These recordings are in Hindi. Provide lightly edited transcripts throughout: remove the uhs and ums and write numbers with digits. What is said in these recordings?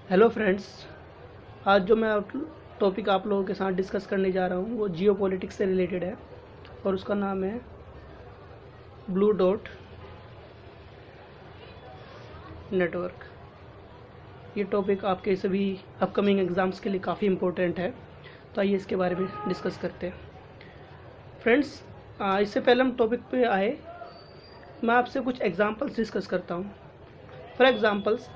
Hello friends. आज जो मैं टॉपिक आप लोगों के साथ डिस्कस करने जा रहा हूँ वो जियो पॉलिटिक्स से रिलेटेड है और उसका नाम है ब्लू डॉट नेटवर्क। ये टॉपिक आपके सभी अपकमिंग एग्ज़ाम्स के लिए काफ़ी इम्पोर्टेंट है, तो आइए इसके बारे में डिस्कस करते हैं। फ्रेंड्स, इससे पहले हम टॉपिक पे आए, मैं आपसे कुछ एग्जांपल्स डिस्कस करता हूँ। फॉर एग्जांपल्स,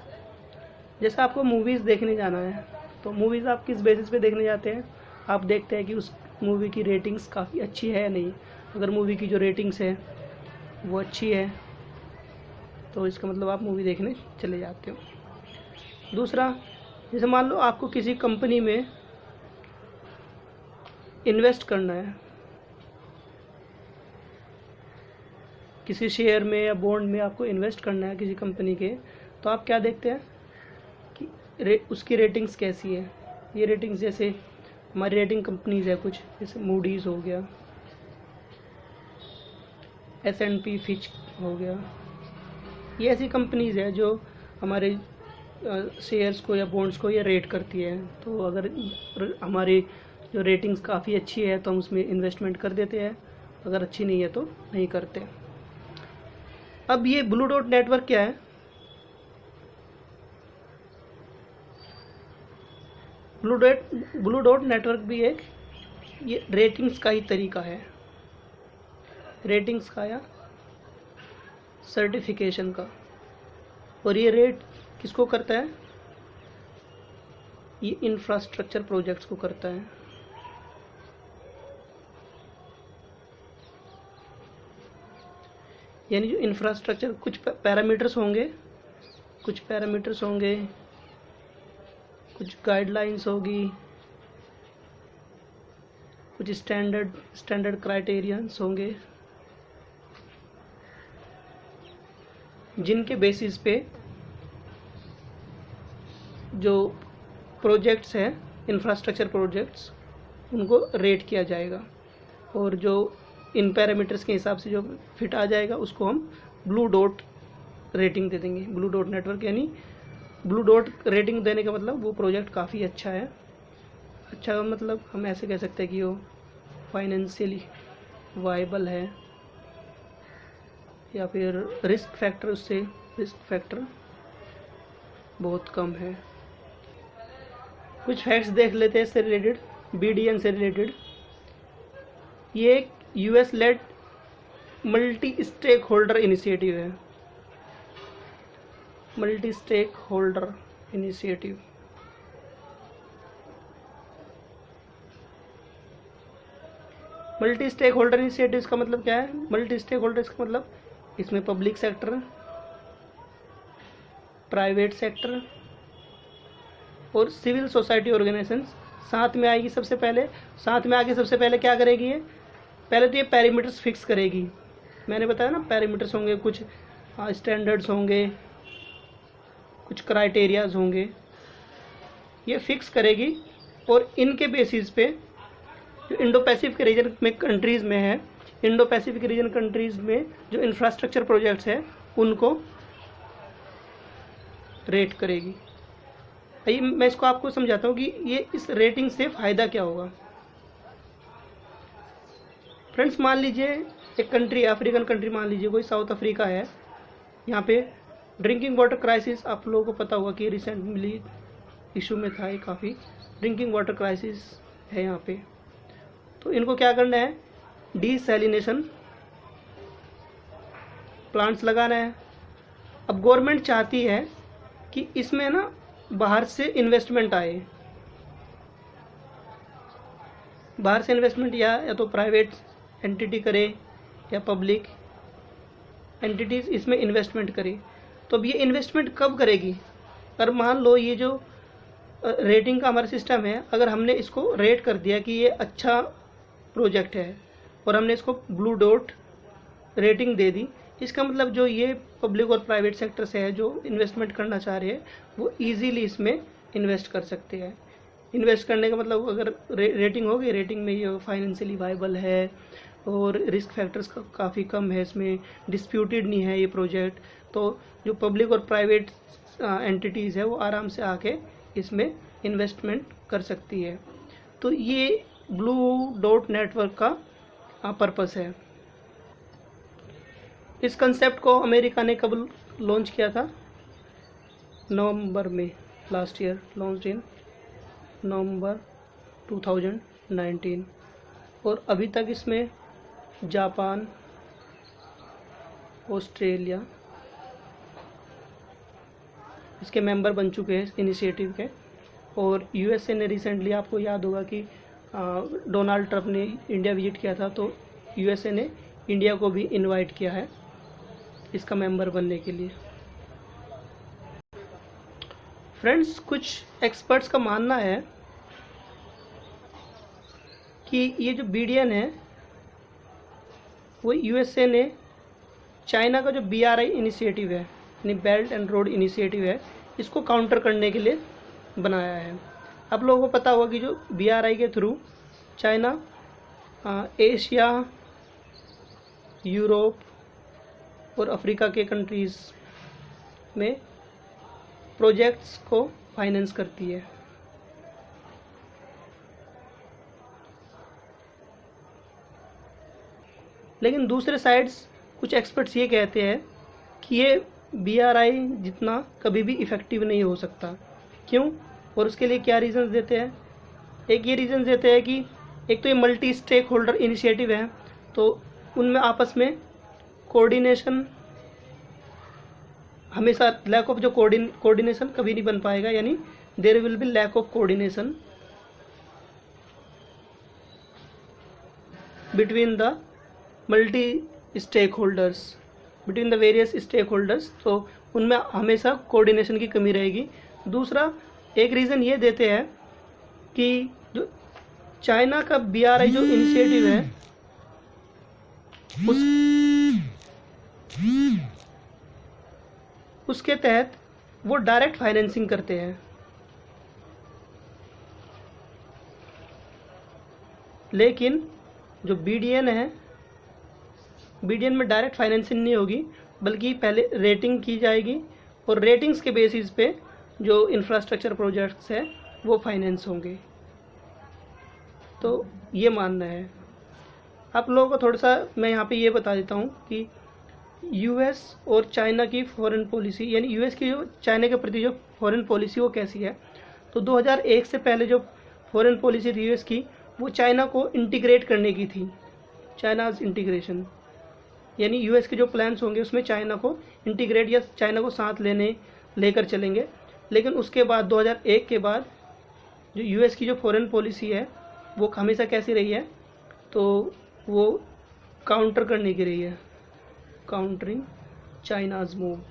जैसे आपको मूवीज़ देखने जाना है, तो मूवीज़ आप किस बेसिस पे देखने जाते हैं? आप देखते हैं कि उस मूवी की रेटिंग्स काफ़ी अच्छी है या नहीं। अगर मूवी की जो रेटिंग्स है वो अच्छी है तो इसका मतलब आप मूवी देखने चले जाते हो। दूसरा, जैसे मान लो आपको किसी कंपनी में इन्वेस्ट करना है, किसी शेयर में या बॉन्ड में आपको इन्वेस्ट करना है किसी कंपनी के, तो आप क्या देखते हैं कि उसकी रेटिंग्स कैसी है। ये रेटिंग्स जैसे हमारी रेटिंग कंपनीज है कुछ, जैसे मूडीज़ हो गया, S&P फिच हो गया, ये ऐसी कंपनीज है जो हमारे शेयर्स को या बॉन्ड्स को ये रेट करती है। तो अगर हमारी जो रेटिंग्स काफ़ी अच्छी है तो हम उसमें इन्वेस्टमेंट कर देते हैं, अगर अच्छी नहीं है तो नहीं करते। अब ये ब्लू डॉट नेटवर्क क्या है? ब्लू डॉट नेटवर्क भी एक ये रेटिंग्स का ही तरीका है, रेटिंग्स का या सर्टिफिकेशन का। और ये रेट किसको करता है? ये इंफ्रास्ट्रक्चर प्रोजेक्ट्स को करता है। यानी जो इंफ्रास्ट्रक्चर कुछ पैरामीटर्स होंगे, कुछ गाइडलाइंस होगी, कुछ स्टैंडर्ड क्राइटेरियंस होंगे, जिनके बेसिस पे जो प्रोजेक्ट्स हैं, इंफ्रास्ट्रक्चर प्रोजेक्ट्स, उनको रेट किया जाएगा। और जो इन पैरामीटर्स के हिसाब से जो फिट आ जाएगा उसको हम ब्लू डॉट रेटिंग दे देंगे। ब्लू डॉट नेटवर्क यानी ब्लू डॉट रेटिंग देने का मतलब वो प्रोजेक्ट काफ़ी अच्छा है। अच्छा का मतलब हम ऐसे कह सकते हैं कि वो फाइनेंशियली वायबल है, या फिर रिस्क फैक्टर बहुत कम है। कुछ फैक्ट्स देख लेते हैं इससे रिलेटेड, BDN से रिलेटेड। ये एक US led multi stakeholder initiative है। मल्टी स्टेक होल्डर इनिशिएटिव का मतलब क्या है? मल्टी स्टेक होल्डर का मतलब इसमें पब्लिक सेक्टर, प्राइवेट सेक्टर और सिविल सोसाइटी ऑर्गेनाइजेशंस साथ में आएगी। सबसे पहले क्या करेगी ये? पहले तो ये पैरामीटर्स फिक्स करेगी। मैंने बताया ना, पैरामीटर्स होंगे, कुछ स्टैंडर्ड्स होंगे, कुछ क्राइटेरियाज होंगे, ये फिक्स करेगी। और इनके बेसिस पे जो इंडो पैसिफिक रीजन में कंट्रीज़ में है, इंडो पैसिफिक रीजन कंट्रीज़ में जो इंफ्रास्ट्रक्चर प्रोजेक्ट्स हैं उनको रेट करेगी। आइए मैं इसको आपको समझाता हूँ कि ये इस रेटिंग से फ़ायदा क्या होगा। फ्रेंड्स, मान लीजिए एक कंट्री, अफ्रीकन कंट्री, मान लीजिए कोई साउथ अफ्रीका है। यहाँ पे ड्रिंकिंग वाटर क्राइसिस, आप लोगों को पता होगा कि रिसेंटली इशू में था, ये काफ़ी ड्रिंकिंग वाटर क्राइसिस है यहाँ पे। तो इनको क्या करना है? डिसैलिनेशन प्लांट्स लगाना है। अब गवर्नमेंट चाहती है कि इसमें ना बाहर से इन्वेस्टमेंट आए, बाहर से इन्वेस्टमेंट या तो प्राइवेट एंटिटी करे या पब्लिक एंटिटीज़ इसमें इन्वेस्टमेंट करे। तो अब ये इन्वेस्टमेंट कब करेगी? अगर मान लो ये जो रेटिंग का हमारा सिस्टम है, अगर हमने इसको रेट कर दिया कि ये अच्छा प्रोजेक्ट है और हमने इसको ब्लू डॉट रेटिंग दे दी, इसका मतलब जो ये पब्लिक और प्राइवेट सेक्टर से है जो इन्वेस्टमेंट करना चाह रहे हैं वो इजीली इसमें इन्वेस्ट कर सकते हैं। इन्वेस्ट करने का मतलब अगर रेटिंग होगी, रेटिंग में ये फाइनेंशियली वायबल है और रिस्क फैक्टर्स काफ़ी कम है, इसमें डिस्प्यूटेड नहीं है ये प्रोजेक्ट, तो जो पब्लिक और प्राइवेट एंटिटीज़ है वो आराम से आके इसमें इन्वेस्टमेंट कर सकती है। तो ये ब्लू डॉट नेटवर्क का पर्पस है। इस कंसेप्ट को अमेरिका ने कब लॉन्च किया था? नवंबर में, लास्ट ईयर, लॉन्च इन नवंबर 2019। और अभी तक इसमें जापान, ऑस्ट्रेलिया इसके मेंबर बन चुके हैं इस इनिशिएटिव के। और यूएसए ने रिसेंटली, आपको याद होगा कि डोनाल्ड ट्रंप ने इंडिया विजिट किया था, तो यूएसए ने इंडिया को भी इनवाइट किया है इसका मेंबर बनने के लिए। फ्रेंड्स, कुछ एक्सपर्ट्स का मानना है कि ये जो BDN है वो यूएसए ने चाइना का जो BRI इनिशिएटिव है, यानी बेल्ट एंड रोड इनिशिएटिव है, इसको काउंटर करने के लिए बनाया है। आप लोगों को पता होगा कि जो BRI के थ्रू चाइना एशिया, यूरोप और अफ्रीका के कंट्रीज़ में प्रोजेक्ट्स को फाइनेंस करती है। लेकिन दूसरे साइड्स कुछ एक्सपर्ट्स ये कहते हैं कि ये BRI जितना कभी भी इफ़ेक्टिव नहीं हो सकता। क्यों? और उसके लिए क्या रीज़न्स देते हैं? एक ये रीज़न देते हैं कि एक तो ये मल्टी स्टेक होल्डर इनिशिएटिव है, तो उनमें आपस में कोऑर्डिनेशन हमेशा, लैक ऑफ जो कोऑर्डिनेशन कभी नहीं बन पाएगा, यानी there will be lack of coordination between the multi stakeholders, between the various stakeholders, तो उनमें हमेशा कोऑर्डिनेशन की कमी रहेगी। दूसरा एक रीज़न ये देते हैं कि जो चाइना का BRI जो इनिशिएटिव है उसके तहत वो डायरेक्ट फाइनेंसिंग करते हैं, लेकिन जो BDN है, BDN में डायरेक्ट फाइनेंसिंग नहीं होगी, बल्कि पहले रेटिंग की जाएगी और रेटिंग्स के बेसिस पे जो इंफ्रास्ट्रक्चर प्रोजेक्ट्स है वो फाइनेंस होंगे। तो ये मानना है। आप लोगों को थोड़ा सा मैं यहाँ पे ये बता देता हूँ कि US और चाइना की फॉरेन पॉलिसी, यानी US की जो चाइना के प्रति जो फॉरेन पॉलिसी वो कैसी है। तो 2001 से पहले जो फॉरेन पॉलिसी थी US की, वो चाइना को इंटीग्रेट करने की थी, चाइनाज इंटीग्रेशन, यानी US के जो प्लान्स होंगे उसमें चाइना को इंटीग्रेट या चाइना को साथ लेकर चलेंगे। लेकिन उसके बाद 2001 के बाद जो US की जो फॉरेन पॉलिसी है वो हमेशा कैसी रही है, तो वो काउंटर करने की रही है, काउंटरिंग चाइनाज मूव्स।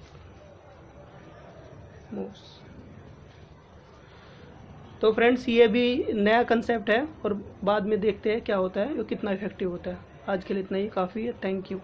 तो फ्रेंड्स, ये भी नया कंसेप्ट है और बाद में देखते हैं क्या होता है, वो कितना इफेक्टिव होता है। आज के लिए इतना ही काफ़ी है। Thank you.